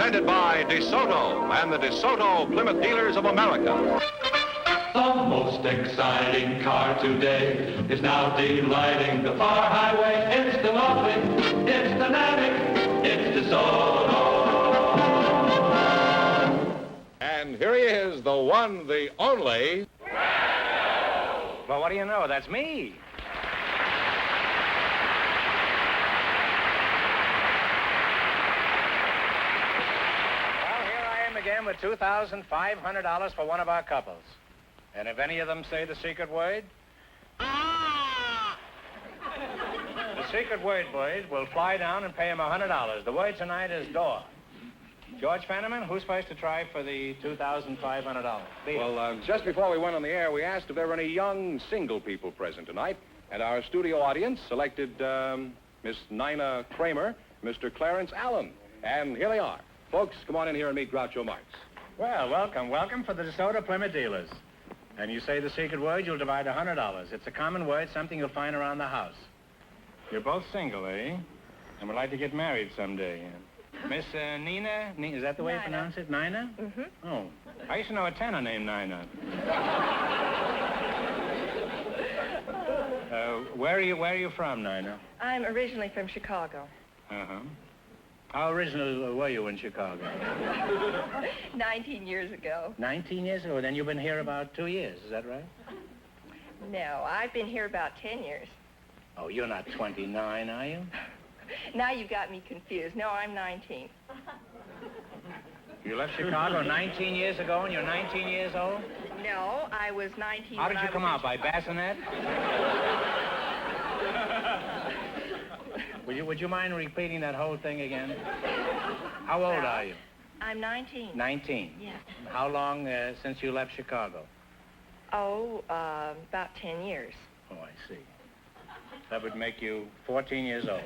presented by DeSoto and the DeSoto Plymouth Dealers of America. The most exciting car today is now delighting the far highway. It's the lovely, it's the Navig, it's DeSoto. And here he is, the one, the only... Well, what do you know? That's me. Again with $2,500 for one of our couples. And if any of them say the secret word, the secret word, boys, will fly down and pay him $100. The word tonight is door. George Fenneman, who's supposed to try for the $2,500? Well, just before we went on the air, we asked if there were any young single people present tonight. And our studio audience selected Miss Nina Kramer, Mr. Clarence Allen. And here they are. Folks, come on in here and meet Groucho Marx. Well, welcome for the DeSoto Plymouth Dealers. And you say the secret word, you'll divide $100. It's a common word, something you'll find around the house. You're both single, eh? And would like to get married someday. Miss Nina, is that the way you pronounce it? Nina? Mm-hmm. Oh, I used to know a tenor named Nina. Where are you from, Nina? I'm originally from Chicago. Uh-huh. How original were you in Chicago? 19 years ago. 19 years ago? Then you've been here about 2 years, is that right? No, I've been here about 10 years. Oh, you're not 29, are you? Now you've got me confused. No, I'm 19. You left Chicago 19 years ago and you're 19 years old? No, I was 19 How did you come out, by bassinet? Would you mind repeating that whole thing again? How old are you? I'm 19. 19? Yes. How long since you left Chicago? Oh, about 10 years. Oh, I see. That would make you 14 years old.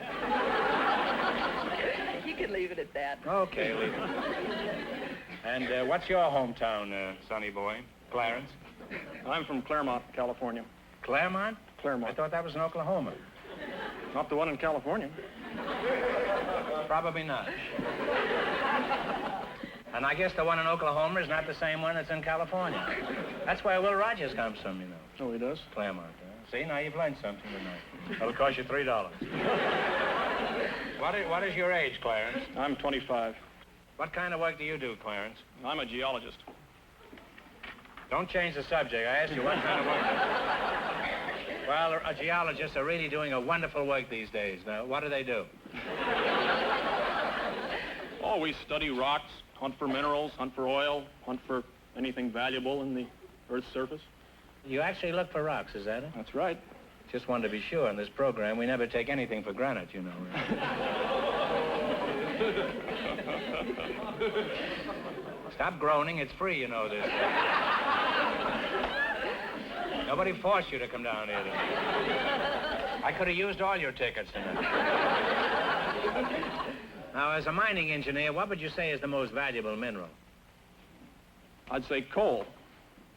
You can leave it at that. Okay, leave it. And what's your hometown, sonny boy? Clarence? I'm from Claremont, California. Claremont? Claremont. I thought that was in Oklahoma. Not the one in California. Probably not. And I guess the one in Oklahoma is not the same one that's in California. That's where Will Rogers comes from, you know. Oh, he does? Claremont, huh? See, now you've learned something tonight. That'll cost you $3. What is your age, Clarence? I'm 25. What kind of work do you do, Clarence? I'm a geologist. Don't change the subject. I asked you what kind of work. Well, geologists are really doing a wonderful work these days. Now, what do they do? Oh, we study rocks, hunt for minerals, hunt for oil, hunt for anything valuable in the Earth's surface. You actually look for rocks, is that it? That's right. Just wanted to be sure. In this program, we never take anything for granted, you know. Stop groaning. It's free, you know this. Nobody forced you to come down here tonight. I could have used all your tickets tonight. Now, as a mining engineer, what would you say is the most valuable mineral? I'd say coal.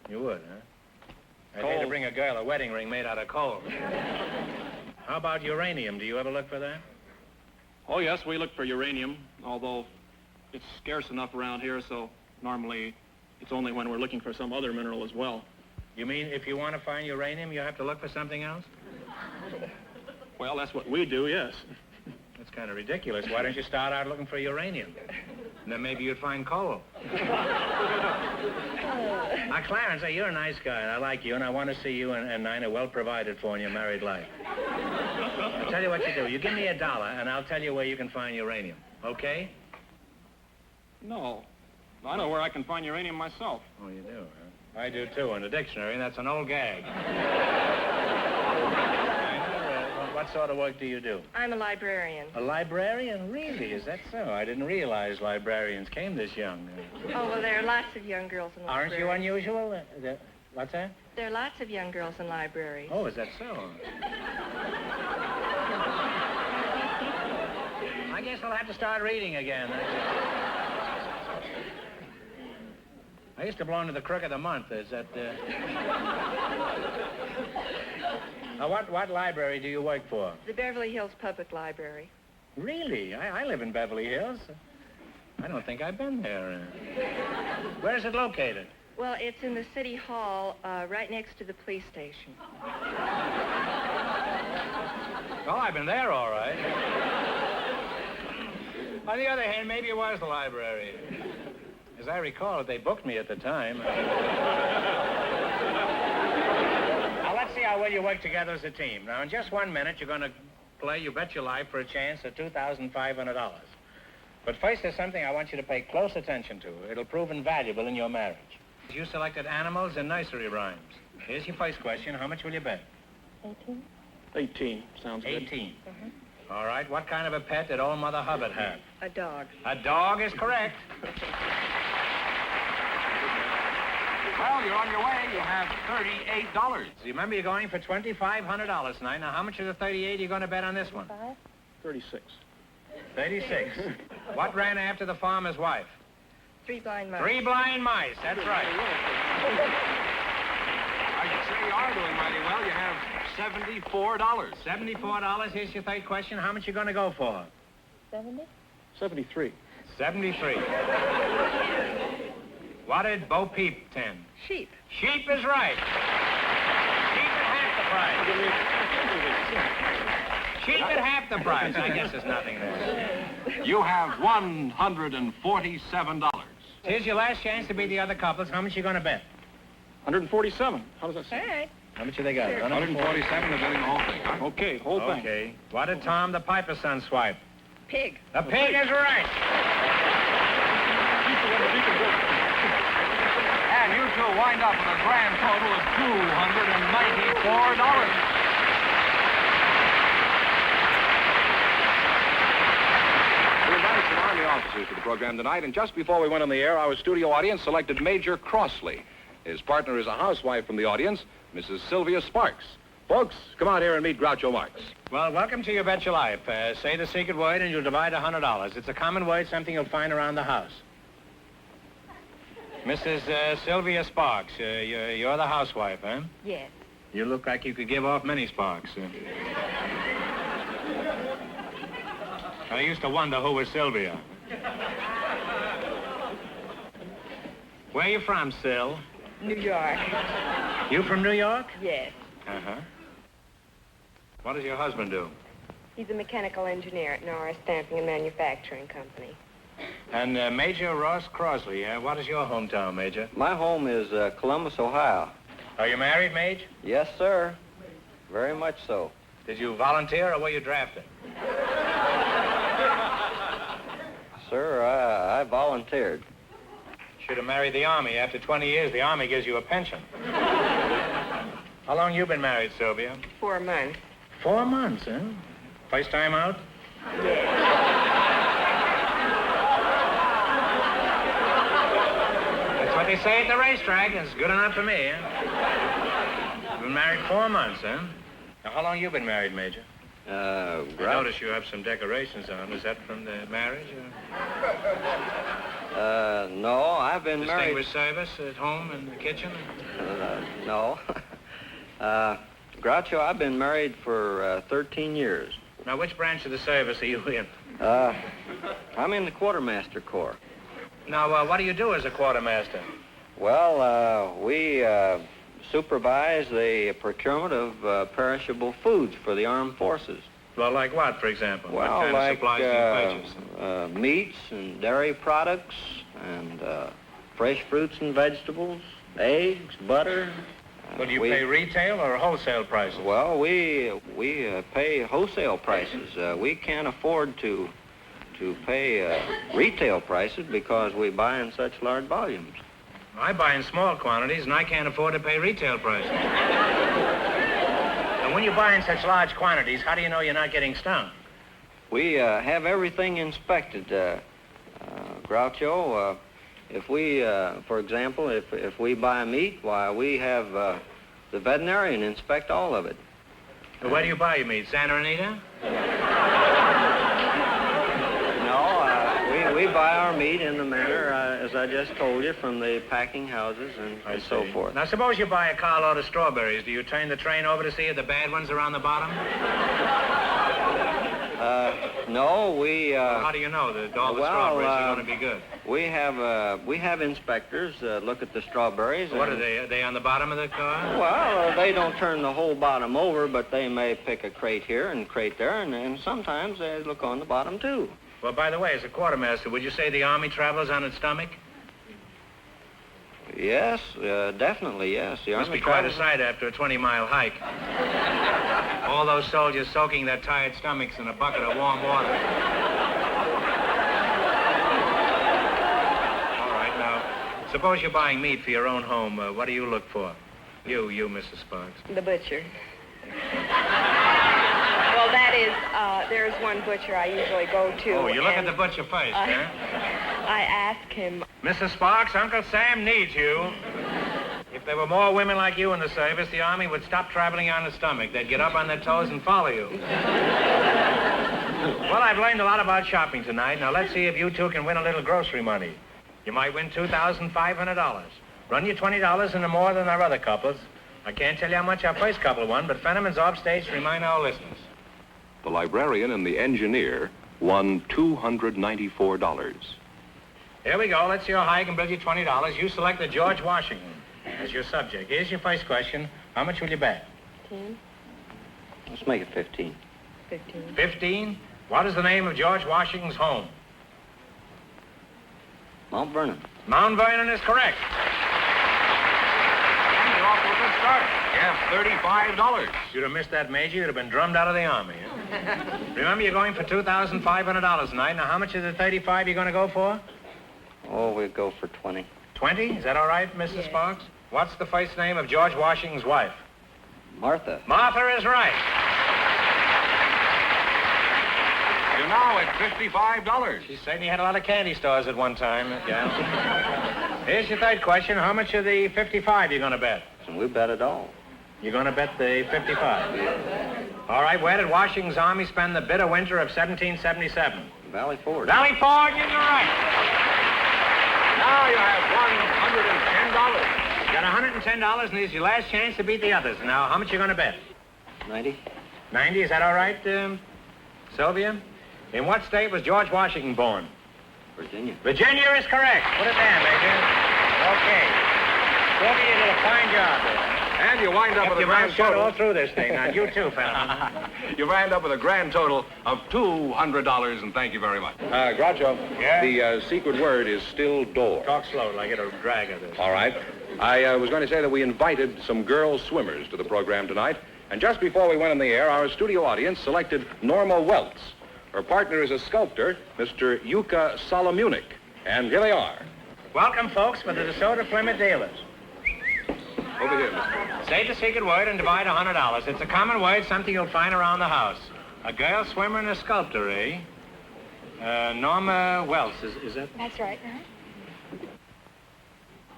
You would, huh? I'd hate to Coal. bring a girl a wedding ring made out of coal. How about uranium? Do you ever look for that? Oh, yes, we look for uranium, although it's scarce enough around here, so normally it's only when we're looking for some other mineral as well. You mean if you want to find uranium, you have to look for something else? Well, that's what we do, yes. That's kind of ridiculous. Why don't you start out looking for uranium? And then maybe you'd find coal. Now, Clarence, you're a nice guy, and I like you, and I want to see you and Nina well provided for in your married life. I'll tell you what you do. You give me $1, and I'll tell you where you can find uranium, okay? No. I know where I can find uranium myself. Oh, you do, huh? I do, too, in the dictionary, and that's an old gag. What sort of work do you do? I'm a librarian. A librarian? Really? Is that so? I didn't realize librarians came this young. Oh, well, there are lots of young girls in libraries. Aren't you unusual? What's that? There are lots of young girls in libraries. Oh, is that so? I guess I'll have to start reading again. I used to belong to the Crook of the Month. Is that... Now, what library do you work for? The Beverly Hills Public Library. Really? I live in Beverly Hills. I don't think I've been there. Where is it located? Well, it's in the city hall, right next to the police station. Oh, I've been there, all right. On the other hand, maybe it was the library. As I recall it, they booked me at the time. Now, let's see how well you work together as a team. Now, in just 1 minute, you're going to play You Bet Your Life for a chance at $2,500. But first, there's something I want you to pay close attention to. It'll prove invaluable in your marriage. You selected animals and nursery rhymes. Here's your first question. How much will you bet? 18. 18. Sounds good. 18. All right. What kind of a pet did old Mother Hubbard have? A dog. A dog is correct. Well, you're on your way. You have $38. Remember, you're going for $2,500 tonight. Now, how much of the 38 are you going to bet on this one? 36. 36. What ran after the farmer's wife? 3 blind mice. 3 blind mice. That's right. I should say you are doing mighty well. You have $74. $74. Here's your third question. How much you going to go for? 70? 73. 73. What did Bo Peep tend? Sheep. Sheep is right. Sheep at half the price. Sheep at half the price. I guess there's nothing there. You have $147. Here's your last chance to beat the other couples. How much you going to bet? 147. How does that All sound? right. How much have they got? 147 is betting the whole thing, huh? Okay, whole thing. Okay. What did Tom the Piper's son swipe? Pig. The pig is right. And you two wind up with a grand total of $294. We invited some Army officers to the program tonight, and just before we went on the air, our studio audience selected Major Crossley. His partner is a housewife from the audience, Mrs. Sylvia Sparks. Folks, come out here and meet Groucho Marx. Well, welcome to You Bet Your Life. Say the secret word and you'll divide $100. It's a common word, something you'll find around the house. Mrs. Sylvia Sparks, you're the housewife, huh? Yes. You look like you could give off many sparks. I used to wonder who was Sylvia. Where you from, Syl? New York. You from New York? Yes. Uh-huh. What does your husband do? He's a mechanical engineer at Norris Stamping and Manufacturing Company. And Major Ross Crosley, what is your hometown, Major? My home is Columbus, Ohio. Are you married, Maj? Yes, sir. Very much so. Did you volunteer or were you drafted? Sir, I volunteered. Should have married the Army. After 20 years, the Army gives you a pension. How long you been married, Sylvia? 4 months. 4 months, huh? First time out? That's what they say at the racetrack. It's good enough for me, huh? You've been married 4 months, huh? Now, how long you been married, Major? I notice you have some decorations on. Is that from the marriage? No, I've been married... Distinguished service at home in the kitchen? No. Groucho, I've been married for 13 years. Now, which branch of the service are you in? I'm in the Quartermaster Corps. Now, what do you do as a quartermaster? Well, we supervise the procurement of perishable foods for the armed forces. Well, like what, for example? Well, what kind like of supplies do you purchase? meats and dairy products and fresh fruits and vegetables, eggs, butter. Well, do you pay retail or wholesale prices? Well, we pay wholesale prices. We can't afford to pay retail prices because we buy in such large volumes. I buy in small quantities, and I can't afford to pay retail prices. And when you buy in such large quantities, how do you know you're not getting stung? We have everything inspected, Groucho. If we, for example, if we buy meat, why, we have the veterinarian inspect all of it. Well, where do you buy your meat? Santa Anita? No, we buy our meat in the manner, as I just told you, from the packing houses and so forth. Now, suppose you buy a carload of strawberries. Do you turn the train over to see if the bad ones are on the bottom? No, we. How do you know that all the strawberries are going to be good? We have inspectors look at the strawberries. What are they? Are they on the bottom of the car? Well, they don't turn the whole bottom over, but they may pick a crate here and crate there, and sometimes they look on the bottom too. Well, by the way, as a quartermaster, would you say the Army travels on its stomach? Yes, definitely, yes. The Must Army be quite a travels- sight after a 20-mile hike. All those soldiers soaking their tired stomachs in a bucket of warm water. All right, now, suppose you're buying meat for your own home. What do you look for? You, Mrs. Sparks. The butcher. Well, that is, there's one butcher I usually go to. Oh, you look at and the butcher first, huh? I ask him, Mrs. Sparks, Uncle Sam needs you. If there were more women like you in the service, the Army would stop traveling on the stomach. They'd get up on their toes and follow you. Well, I've learned a lot about shopping tonight. Now, let's see if you two can win a little grocery money. You might win $2,500. Run you $20 into more than our other couples. I can't tell you how much our first couple won, but Fenneman's off stage to remind our listeners. The librarian and the engineer won $294. Here we go. Let's see how high I can build you $20. You selected George Washington as your subject. Here's your first question. How much will you bet? 15, Let's make it 15. 15. 15? What is the name of George Washington's home? Mount Vernon. Mount Vernon is correct. And you're off to a good start. You have $35. You'd have missed that, Major. You'd have been drummed out of the Army. Huh? Remember, you're going for $2,500 tonight. Now, how much of the 35 you're going to go for? Oh, we'll go for 20. 20? Is that all right, Mrs. Sparks? What's the first name of George Washington's wife? Martha. Martha is right. You're now at $55. She certainly had a lot of candy stores at one time, yeah. Here's your third question. How much of the 55 you going to bet? And we bet it all. You're going to bet the 55? All right, where did Washington's army spend the bitter winter of 1777? Valley Forge. Valley Forge, you're right. Now you have $110. You got $110, and this is your last chance to beat the others. Now, how much you going to bet? 90. 90, is that all right, Sylvia? In what state was George Washington born? Virginia. Virginia is correct. Put it down, Major. Okay. Sylvia, you did a fine job there. And you wind up Kept with a your mouth grand shut all total. through this thing. Now, you too, Fenneman. You wind up with a grand total of $200, and thank you very much. Groucho, Yeah? the secret word is still door. Talk slow, like it'll drag of this. All right. I was going to say that we invited some girl swimmers to the program tonight, and just before we went on the air, our studio audience selected Norma Weltz. Her partner is a sculptor, Mr. Yuka Solomunik. And here they are. Welcome, folks, for the DeSoto Plymouth dealers. Over here, Mr. Say the secret word and divide $100. It's a common word, something you'll find around the house. A girl swimmer and a sculptor, eh? Norma Wells, is that? That's right.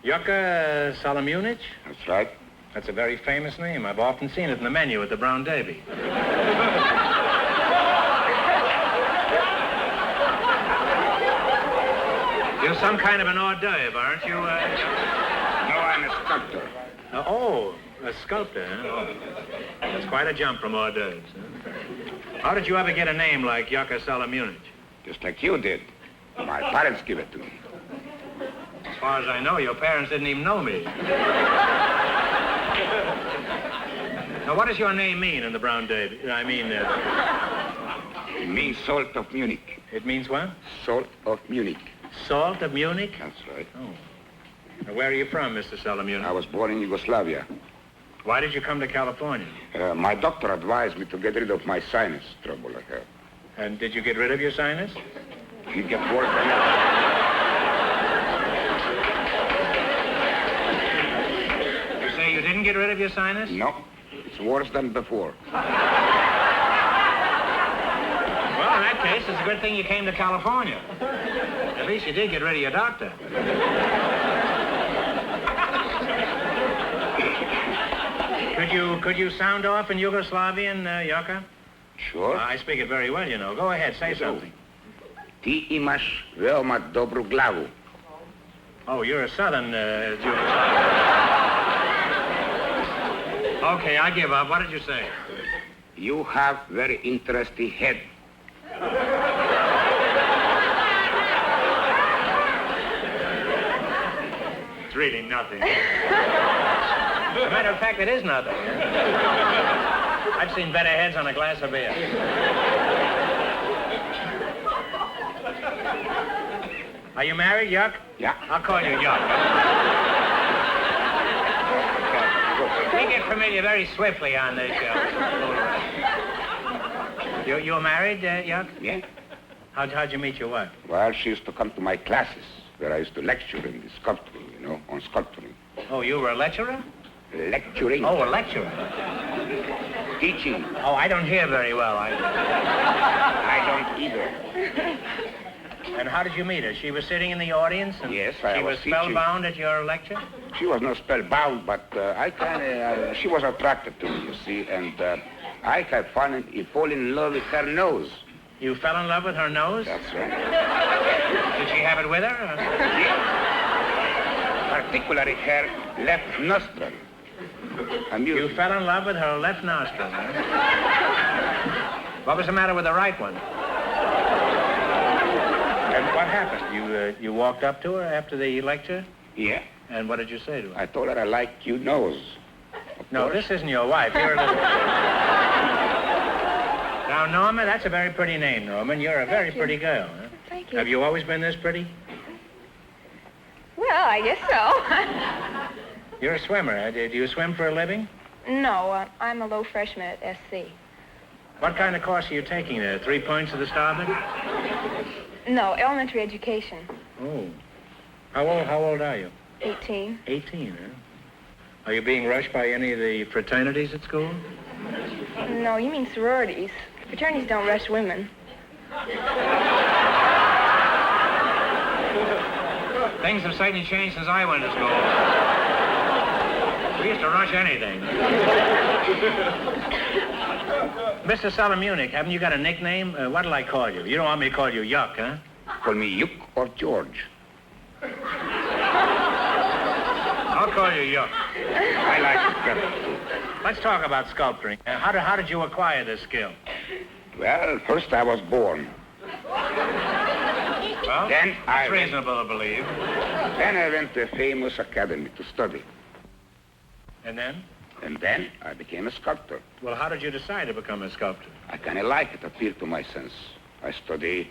Yuka Solomunik? That's right. That's a very famous name. I've often seen it in the menu at the Brown Derby. You're some kind of an hors d'oeuvre, aren't you? No, I'm a sculptor. A sculptor, huh? That's quite a jump from hors d'oeuvres. Huh? How did you ever get a name like Yuka Solomunik? Just like you did. My parents give it to me. As far as I know, your parents didn't even know me. Now, what does your name mean in the Brown Derby? I mean, It means salt of Munich. it means what? Salt of Munich. Salt of Munich? That's right. Oh. Now, where are you from, Mr. Solomunik? I was born in Yugoslavia. Why did you come to California? My doctor advised me to get rid of my sinus trouble I have. And did you get rid of your sinus? It gets worse than ever. You say you didn't get rid of your sinus? No, it's worse than before. Well, in that case, it's a good thing you came to California. At least you did get rid of your doctor. Could you sound off in Yugoslavian, Yuka? Sure. I speak it very well, you know. Go ahead, say something. Ti imaš veoma dobru glavu. Oh, you're a southern Yugoslavian. Okay, I give up. What did you say? You have very interesting head. It's really nothing. As a matter of fact, it is nothing. I've seen better heads on a glass of beer. Are you married, Yuck? Yeah. I'll call you Yuck. We get familiar very swiftly on this show. You're married, Yuck? Yeah. How'd you meet your wife? Well, she used to come to my classes where I used to lecture in the sculpturing, on sculpturing. Oh, you were a lecturer? Lecturing. Oh, a lecturer. Teaching. Oh, I don't hear very well. I don't either. And how did you meet her? She was sitting in the audience? And Yes, she I was was teaching. spellbound at your lecture? She was not spellbound, but she was attracted to me, you see, and I had fallen in love with her nose. You fell in love with her nose? That's right. Did she have it with her? Yeah. Particularly her left nostril. You fell in love with her left nostril, huh? What was the matter with the right one? And what happened? You walked up to her after the lecture? Yeah. And what did you say to her? I told her I like your nose. No, this isn't your wife. You're a little... Now, Norma, that's a very pretty name, Norman. You're a very pretty girl. Huh? Thank you. Have you always been this pretty? Well, I guess so. You're a swimmer. Huh? Do you swim for a living? No, I'm a low freshman at SC. What kind of course are you taking there? 3 points to the starboard? No, elementary education. Oh. How old are you? 18. 18, huh? Are you being rushed by any of the fraternities at school? No, you mean sororities. Fraternities don't rush women. Things have certainly changed since I went to school. We used to rush anything. Mr. Solomunic, haven't you got a nickname? What'll I call you? You don't want me to call you Yuck, huh? Call me Yuck or George. I'll call you Yuck. I like it better. Let's talk about sculpturing. How did you acquire this skill? Well, first I was born. Well, Then that's reasonable to believe. Then I went to a famous academy to study. And then? And then I became a sculptor. Well, how did you decide to become a sculptor? I kind of like it, appealed to my sense. I study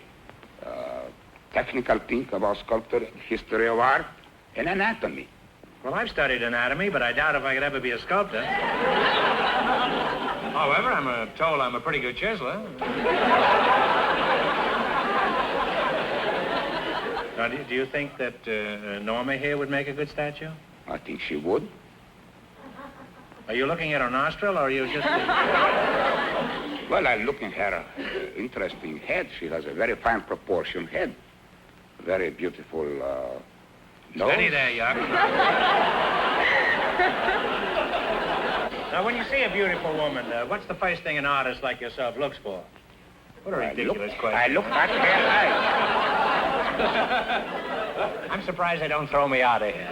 technical thing about sculpture, history of art, and anatomy. Well, I've studied anatomy, but I doubt if I could ever be a sculptor. However, I'm told I'm a pretty good chiseler. Now, do you think that Norma here would make a good statue? I think she would. Are you looking at her nostril, or are you just... Well, I'm looking at her interesting head. She has a very fine proportion head. Very beautiful nose. Steady there, Yuck. Now, when you see a beautiful woman, what's the first thing an artist like yourself looks for? What a ridiculous question. I look at her eyes. I'm surprised they don't throw me out of here.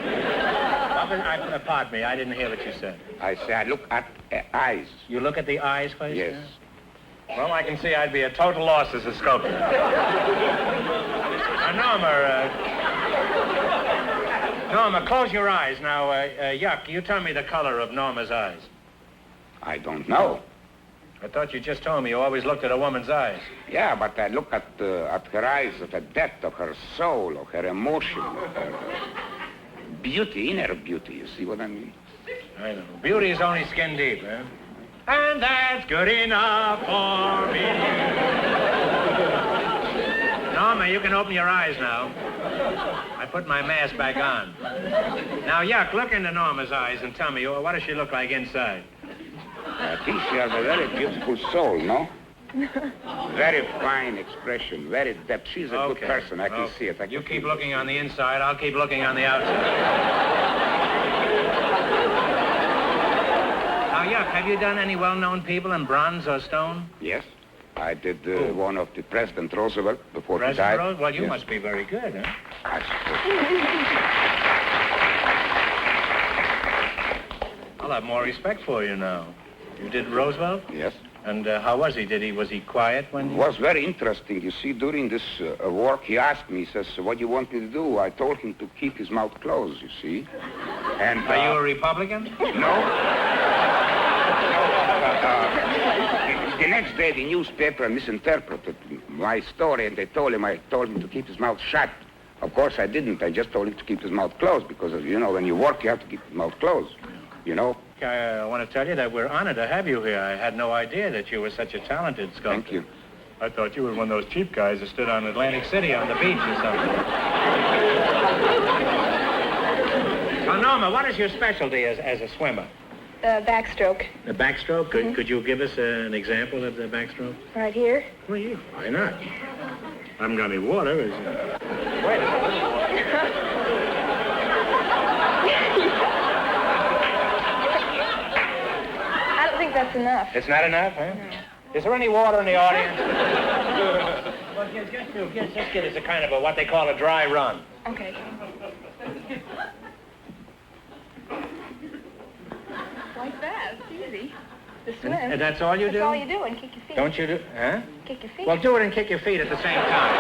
Pardon me, I didn't hear what you said. I say I look at her eyes. You look at the eyes first? Yes. Well, I can see I'd be a total loss as a sculptor. Now, Norma, close your eyes. Now, Yuck, you tell me the color of Norma's eyes. I don't know. I thought you just told me you always looked at a woman's eyes. Yeah, but I look at her eyes, at the depth of her soul, of her emotion, of her beauty, inner beauty. You see what I mean? I know. Beauty is only skin deep, huh? And that's good enough for me. Norma, you can open your eyes now. I put my mask back on. Now, Yuck, look into Norma's eyes and tell me, what does she look like inside? I think she has a very beautiful soul, no? Very fine expression, very depth. She's a good person. I can see it. You keep looking on the inside, I'll keep looking on the outside. Now, Yuck, have you done any well-known people in bronze or stone? Yes. I did one of the President Roosevelt before he died. President Roosevelt? Well, you Yes. must be very good, huh? I suppose. I'll have more respect for you now. You did Roosevelt? Yes. And how was he? Was he quiet when It was very interesting. You see, during this work, he asked me, he says, what do you want me to do? I told him to keep his mouth closed, you see. And Are you a Republican? The next day, the newspaper misinterpreted my story, and I told him to keep his mouth shut. Of course, I didn't. I just told him to keep his mouth closed because, you know, when you work, you have to keep your mouth closed, you know. I want to tell you that we're honored to have you here. I had no idea that you were such a talented sculptor. Thank you. I thought you were one of those cheap guys that stood on Atlantic City on the beach or something. Now, Norma, what is your specialty as a swimmer? Backstroke. The backstroke? Could you give us an example of the backstroke? Right here. Well, yeah, why not? I haven't got any water. Wait a minute. I don't think that's enough. It's not enough, huh? No. Is there any water in the audience? Well, just give us a kind of what they call a dry run. Okay. Like that. It's easy. To swim. And that's all you do? That's all you do, and kick your feet. Don't you do? Huh? Kick your feet. Well, do it and kick your feet at the same time.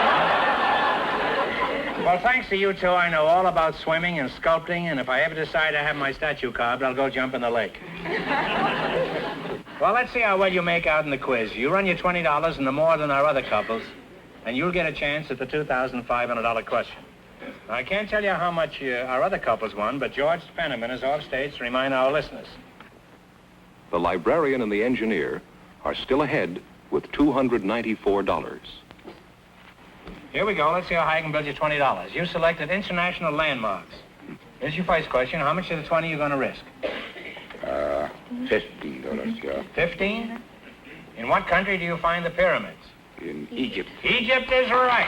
Well, thanks to you two, I know all about swimming and sculpting, and if I ever decide to have my statue carved, I'll go jump in the lake. Well, let's see how well you make out in the quiz. You run your $20 and the more than our other couples, and you'll get a chance at the $2,500 question. Now, I can't tell you how much our other couples won, but George Spenneman is off stage to remind our listeners. The librarian and the engineer are still ahead with $294. Here we go. Let's see how high I can build you $20. You selected international landmarks. Here's your first question. How much of the 20 are you going to risk? $15, yeah. 15? In what country do you find the pyramids? In Egypt. Egypt is right.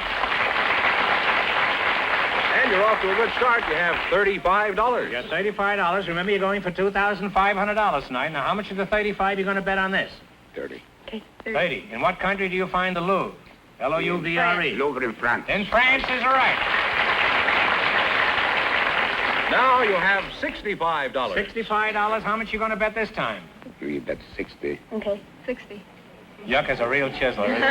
And you're off to a good start. You have $35. You got $35. Remember, you're going for $2,500 tonight. Now, how much of the 35 are you going to bet on this? 30. Okay. 30. In what country do you find the Louvre? L-O-U-V-R-E. Louvre in France. In France is right. Now you have $65. $65. How much you going to bet this time? We bet 60. Okay. 60. Yuck is a real chiseler, isn't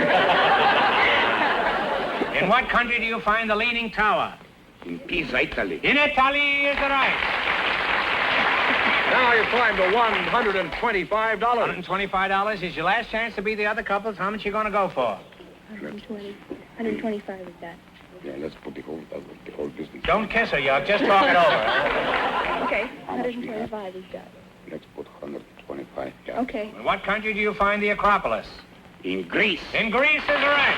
it? In what country do you find the Leaning Tower? In Pisa, Italy. In Italy is right. Now you've climbed to $125. $125 is your last chance to beat the other couples. How much you going to go for? 120. 125 is that. Yeah, let's put the whole business. Don't kiss her, Yuck. Just talk it over. Okay. 125 is that. Let's put 125, yeah. Okay. In what country do you find the Acropolis? In Greece. In Greece is right.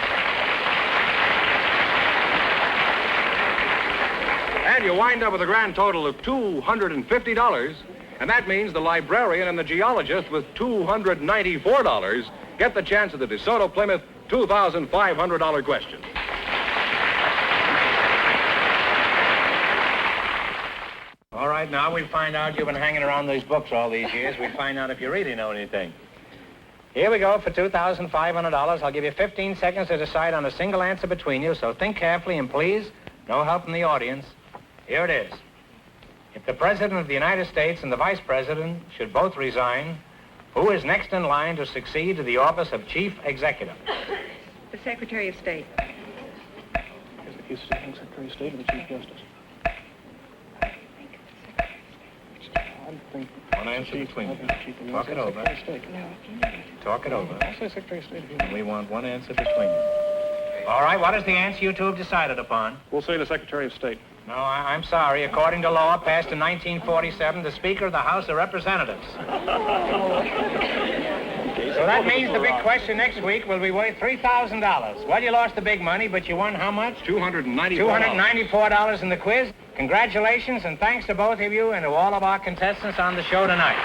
And you wind up with a grand total of $250. And that means the librarian and the geologist with $294 get the chance at the DeSoto Plymouth $2,500 question. All right, now we find out you've been hanging around these books all these years. We find out if you really know anything. Here we go for $2,500. I'll give you 15 seconds to decide on a single answer between you, so think carefully and please, no help from the audience. Here it is. If the President of the United States and the Vice President should both resign, who is next in line to succeed to the office of Chief Executive? The Secretary of State. Is the Secretary of State or the Chief Justice? I think One answer between you. Talk it over. Talk it over. I'll say Secretary of State. And we want one answer between you. All right, what is the answer you two have decided upon? We'll say the Secretary of State. No, I'm sorry. According to law passed in 1947, the Speaker of the House of Representatives. So that means the big question next week will be worth $3,000. Well, you lost the big money, but you won how much? $294. $294 in the quiz. Congratulations, and thanks to both of you and to all of our contestants on the show tonight.